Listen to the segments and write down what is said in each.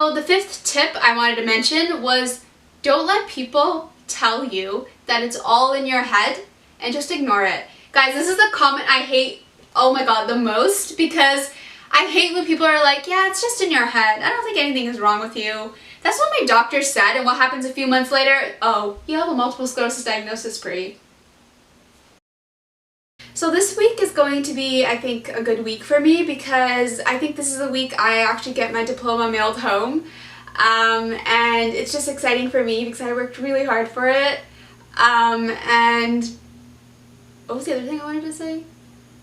So the fifth tip I wanted to mention was don't let people tell you that it's all in your head and just ignore it. Guys, this is a comment I hate, oh my god, the most, because I hate when people are like, yeah, it's just in your head. I don't think anything is wrong with you. That's what my doctor said, and what happens a few months later? Oh, you have a multiple sclerosis diagnosis, Brie. So this week is going to be, I think, a good week for me because I think this is the week I actually get my diploma mailed home. And it's just exciting for me because I worked really hard for it. And what was the other thing I wanted to say?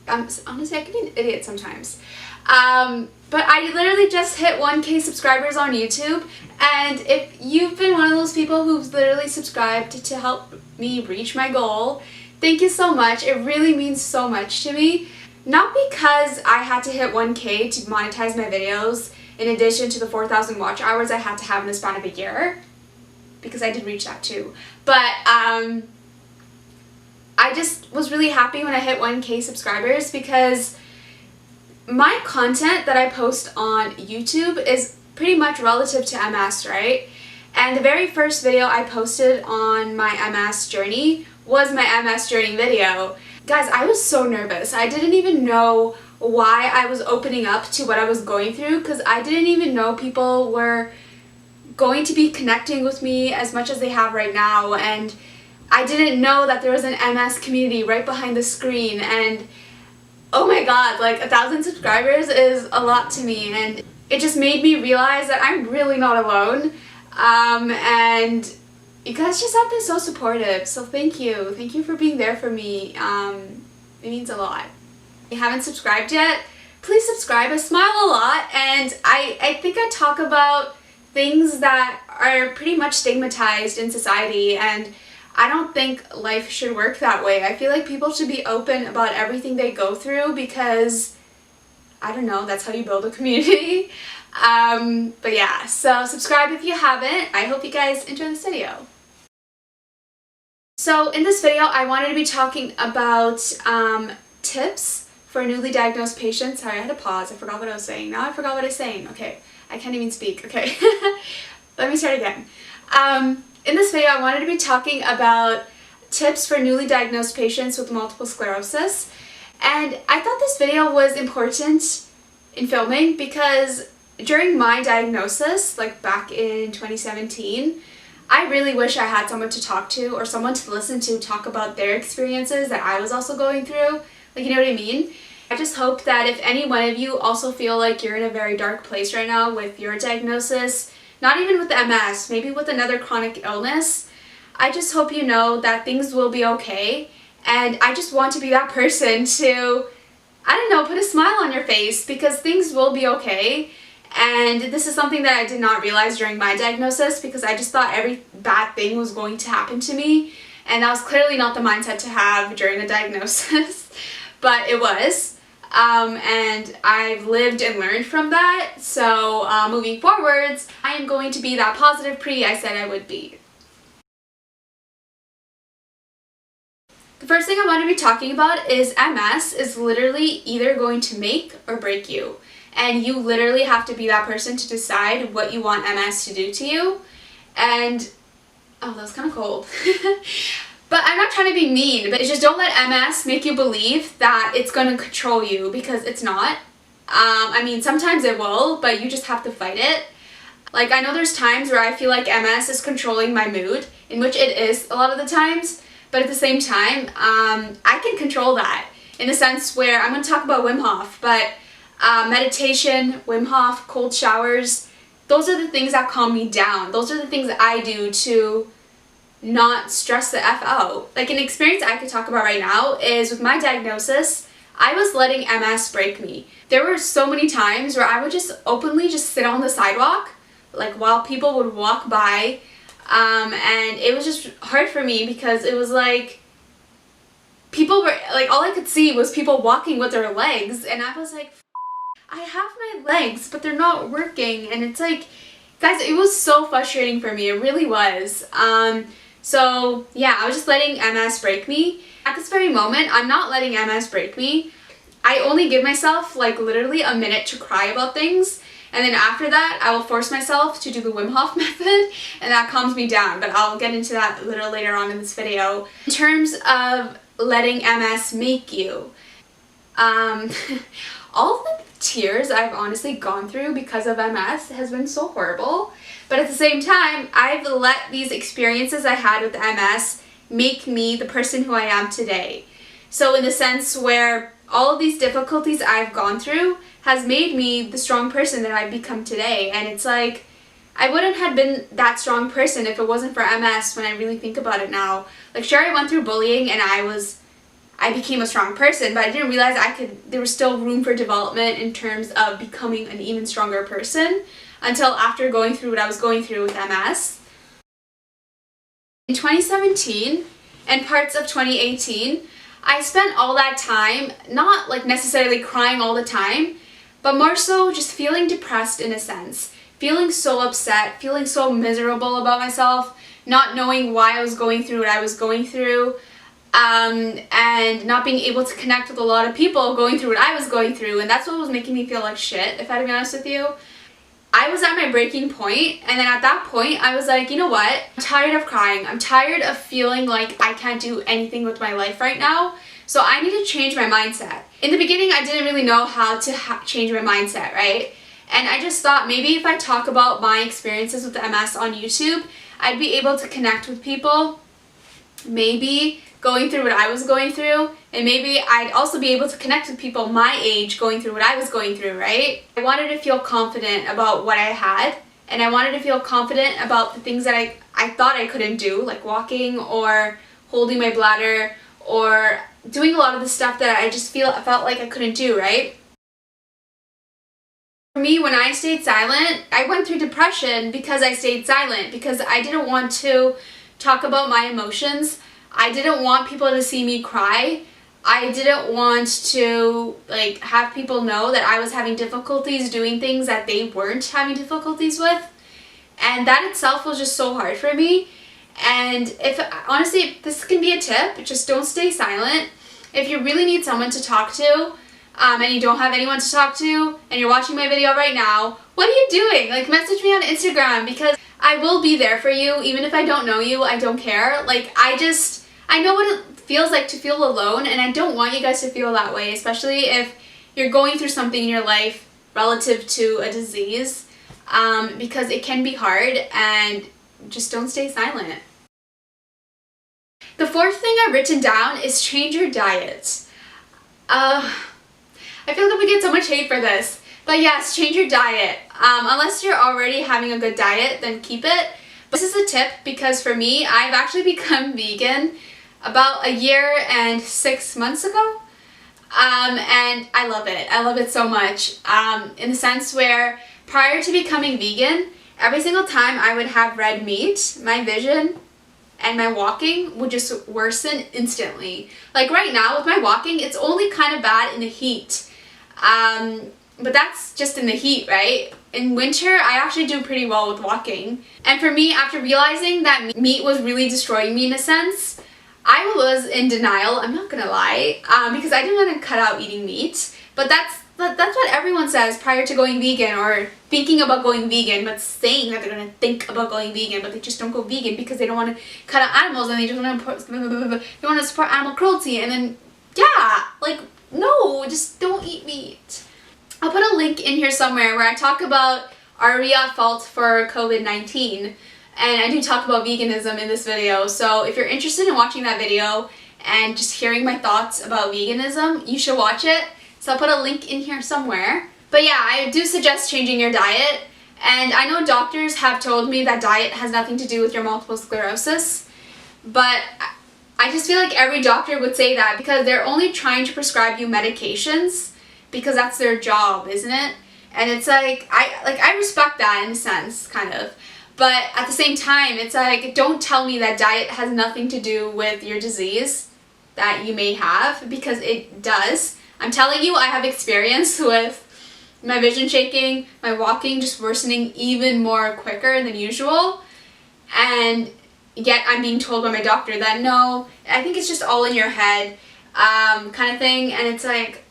Honestly, I can be an idiot sometimes. But I literally just hit 1K subscribers on YouTube, and if you've been one of those people who's literally subscribed to help me reach my goal, thank you so much. It really means so much to me. Not because I had to hit 1K to monetize my videos in addition to the 4,000 watch hours I had to have in the span of a year, because I did reach that too. But I just was really happy when I hit 1K subscribers because my content that I post on YouTube is pretty much relative to MS, right? And the very first video I posted on my MS journey was my MS journey video. Guys, I was so nervous. I didn't even know why I was opening up to what I was going through because I didn't even know people were going to be connecting with me as much as they have right now, and I didn't know that there was an MS community right behind the screen. And oh my god, like 1,000 subscribers is a lot to me, and it just made me realize that I'm really not alone. And you guys just have been so supportive, so thank you. Thank you for being there for me. It means a lot. If you haven't subscribed yet, please subscribe. I smile a lot, and I think I talk about things that are pretty much stigmatized in society, and I don't think life should work that way. I feel like people should be open about everything they go through because, I don't know, that's how you build a community. But yeah, so subscribe if you haven't. I hope you guys enjoy this video. So in this video, I wanted to be talking about tips for newly diagnosed patients. Sorry, I had to pause. I forgot what I was saying. Now I forgot what I was saying. Okay, I can't even speak. Okay, let me start again. In this video, I wanted to be talking about tips for newly diagnosed patients with multiple sclerosis. And I thought this video was important in filming because during my diagnosis, like back in 2017, I really wish I had someone to talk to or someone to listen to talk about their experiences that I was also going through. Like, you know what I mean? I just hope that if any one of you also feel like you're in a very dark place right now with your diagnosis, not even with MS, maybe with another chronic illness, I just hope you know that things will be okay. And I just want to be that person to, I don't know, put a smile on your face because things will be okay. And this is something that I did not realize during my diagnosis because I just thought every bad thing was going to happen to me. And that was clearly not the mindset to have during the diagnosis, but it was. And I've lived and learned from that, so moving forwards, I am going to be that positive Pri I said I would be. The first thing I want to be talking about is MS is literally either going to make or break you, and you literally have to be that person to decide what you want MS to do to you. And oh, that was kind of cold. But I'm not trying to be mean, but it's just don't let MS make you believe that it's going to control you because it's not. I mean, sometimes it will, but you just have to fight it. Like, I know there's times where I feel like MS is controlling my mood, in which it is a lot of the times, but at the same time, I can control that in the sense where I'm going to talk about Wim Hof, but meditation, Wim Hof, cold showers, those are the things that calm me down. Those are the things that I do to not stress the F out. Like, an experience I could talk about right now is with my diagnosis, I was letting MS break me. There were so many times where I would just openly just sit on the sidewalk, like while people would walk by, and it was just hard for me because it was like people were like, all I could see was people walking with their legs, and I was like, I have my legs, but they're not working. And it's like, guys, it was so frustrating for me. It really was. So yeah, I was just letting MS break me. At this very moment, I'm not letting MS break me. I only give myself like literally a minute to cry about things, And then after that, I will force myself to do the Wim Hof method, and that calms me down, but I'll get into that a little later on in this video. In terms of letting MS make you, all the tears I've honestly gone through because of MS has been so horrible, but at the same time, I've let these experiences I had with MS make me the person who I am today. So in the sense where all of these difficulties I've gone through has made me the strong person that I've become today. And it's like, I wouldn't have been that strong person if it wasn't for MS when I really think about it now. Like, sure, I went through bullying and I became a strong person, but I didn't realize there was still room for development in terms of becoming an even stronger person until after going through what I was going through with MS. In 2017 and parts of 2018, I spent all that time not like necessarily crying all the time, but more so just feeling depressed in a sense, feeling so upset, feeling so miserable about myself, not knowing why I was going through what I was going through, and not being able to connect with a lot of people going through what I was going through, and that's what was making me feel like shit, if I had to be honest with you. I was at my breaking point, and then at that point I was like, you know what, I'm tired of crying, I'm tired of feeling like I can't do anything with my life right now, so I need to change my mindset. In the beginning I didn't really know how to change my mindset, right? And I just thought maybe if I talk about my experiences with the MS on YouTube, I'd be able to connect with people, maybe going through what I was going through, and maybe I'd also be able to connect with people my age going through what I was going through, right? I wanted to feel confident about what I had, and I wanted to feel confident about the things that I thought I couldn't do, like walking or holding my bladder or doing a lot of the stuff that I just felt like I couldn't do, right? For me, when I stayed silent, I went through depression because I stayed silent, because I didn't want to talk about my emotions. I didn't want people to see me cry. I didn't want to like have people know that I was having difficulties doing things that they weren't having difficulties with. And that itself was just so hard for me. And honestly, this can be a tip, just don't stay silent. If you really need someone to talk to, and you don't have anyone to talk to, and you're watching my video right now, what are you doing? Like, message me on Instagram, because I will be there for you, even if I don't know you. I don't care. Like, I know what it feels like to feel alone, and I don't want you guys to feel that way, especially if you're going through something in your life relative to a disease, because it can be hard, and just don't stay silent. The fourth thing I've written down is change your diet. I feel like we get so much hate for this, but yes, change your diet. Unless you're already having a good diet, then keep it. But this is a tip because for me, I've actually become vegan about a year and 6 months ago. And I love it. I love it so much. In the sense where prior to becoming vegan, every single time I would have red meat, my vision and my walking would just worsen instantly. Like right now with my walking, it's only kind of bad in the heat. But that's just in the heat, right? In winter, I actually do pretty well with walking. And for me, after realizing that meat was really destroying me in a sense, I was in denial, I'm not gonna lie, because I didn't want to cut out eating meat. But that's what everyone says prior to going vegan, or thinking about going vegan, but saying that they're gonna think about going vegan, but they just don't go vegan because they don't want to cut out animals and they just want to support animal cruelty. And then, yeah, like, no, just don't eat meat. I'll put a link in here somewhere where I talk about are we at fault for COVID-19, and I do talk about veganism in this video. So if you're interested in watching that video and just hearing my thoughts about veganism, you should watch it. So I'll put a link in here somewhere. But yeah, I do suggest changing your diet. And I know doctors have told me that diet has nothing to do with your multiple sclerosis, but I just feel like every doctor would say that because they're only trying to prescribe you medications because that's their job, isn't it? And it's like, I respect that in a sense, kind of. But at the same time, it's like, don't tell me that diet has nothing to do with your disease that you may have, because it does. I'm telling you, I have experience with my vision shaking, my walking just worsening even more quicker than usual. And yet I'm being told by my doctor that no, I think it's just all in your head, kind of thing. And it's like,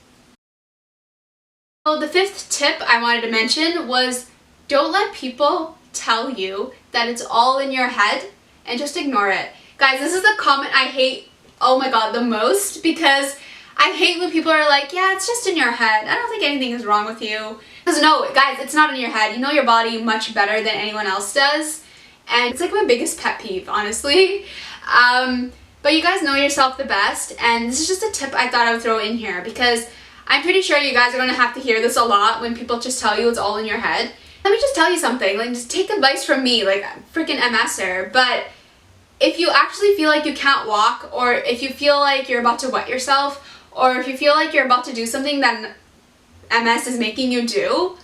So the fifth tip I wanted to mention was don't let people tell you that it's all in your head and just ignore it. Guys, this is the comment I hate, oh my god, the most, because I hate when people are like, yeah, it's just in your head. I don't think anything is wrong with you. Because no, guys, it's not in your head. You know your body much better than anyone else does. And it's like my biggest pet peeve, honestly. But you guys know yourself the best, and this is just a tip I thought I would throw in here because I'm pretty sure you guys are going to have to hear this a lot when people just tell you it's all in your head. Let me just tell you something, like just take advice from me, like freaking MSer, but if you actually feel like you can't walk, or if you feel like you're about to wet yourself, or if you feel like you're about to do something that MS is making you do,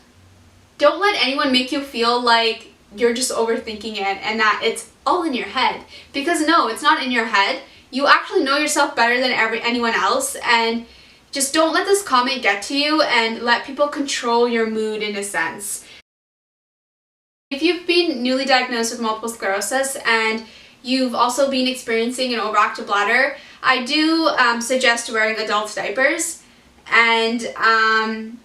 don't let anyone make you feel like you're just overthinking it and that it's all in your head. Because no, it's not in your head. You actually know yourself better than anyone else, and just don't let this comment get to you and let people control your mood in a sense. If you've been newly diagnosed with multiple sclerosis and you've also been experiencing an overactive bladder, I do suggest wearing adult diapers. And I'm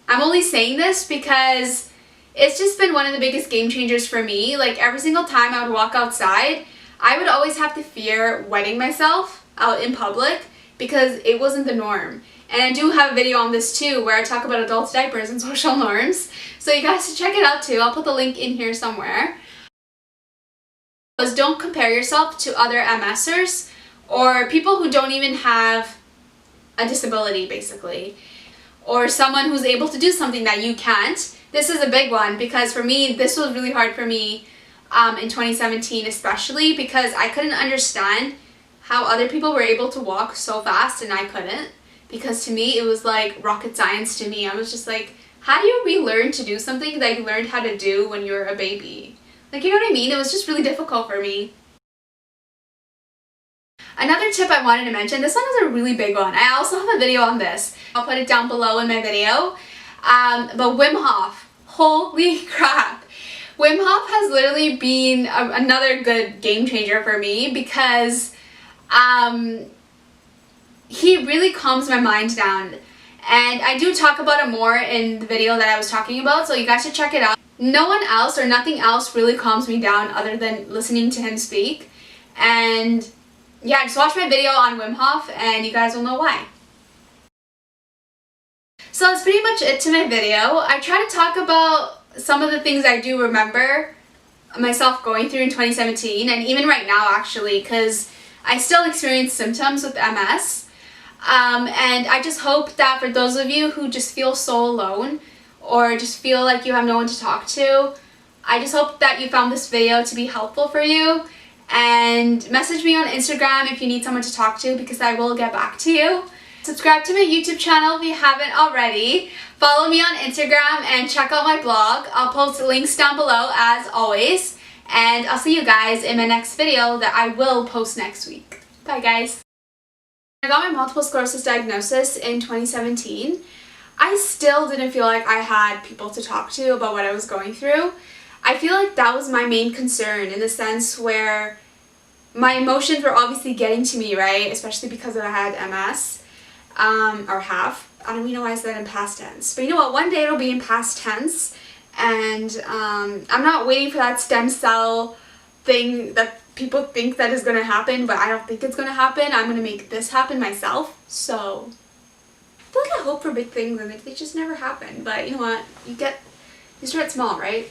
only saying this because it's just been one of the biggest game changers for me. Like every single time I would walk outside, I would always have to fear wetting myself out in public because it wasn't the norm. And I do have a video on this too where I talk about adult diapers and social norms. So you guys should check it out too. I'll put the link in here somewhere. Don't compare yourself to other MSers or people who don't even have a disability basically, or someone who's able to do something that you can't. This is a big one because for me, this was really hard for me in 2017 especially because I couldn't understand how other people were able to walk so fast and I couldn't, because to me it was like rocket science to me. I was just like, how do you relearn to do something that you learned how to do when you were a baby? Like, you know what I mean? It was just really difficult for me. Another tip I wanted to mention, this one is a really big one. I also have a video on this. I'll put it down below in my video. But Wim Hof, holy crap. Wim Hof has literally been another good game changer for me because he really calms my mind down. And I do talk about it more in the video that I was talking about, so you guys should check it out. No one else or nothing else really calms me down other than listening to him speak. And yeah, just watch my video on Wim Hof and you guys will know why. So that's pretty much it to my video. I try to talk about some of the things I do remember myself going through in 2017 and even right now actually, because I still experience symptoms with MS. And I just hope that for those of you who just feel so alone or just feel like you have no one to talk to, I just hope that you found this video to be helpful for you. And message me on Instagram if you need someone to talk to because I will get back to you. Subscribe to my YouTube channel if you haven't already. Follow me on Instagram and check out my blog. I'll post links down below as always. And I'll see you guys in my next video that I will post next week. Bye guys. I got my multiple sclerosis diagnosis in 2017. I still didn't feel like I had people to talk to about what I was going through. I feel like that was my main concern in the sense where my emotions were obviously getting to me, right? Especially because I had MS, or have. I don't even know why I said in past tense. But you know what? One day it'll be in past tense. And I'm not waiting for that stem cell thing that people think that is going to happen, but I don't think it's going to happen. I'm going to make this happen myself. So I feel like I hope for big things and they just never happen. But you know what? You start small, right?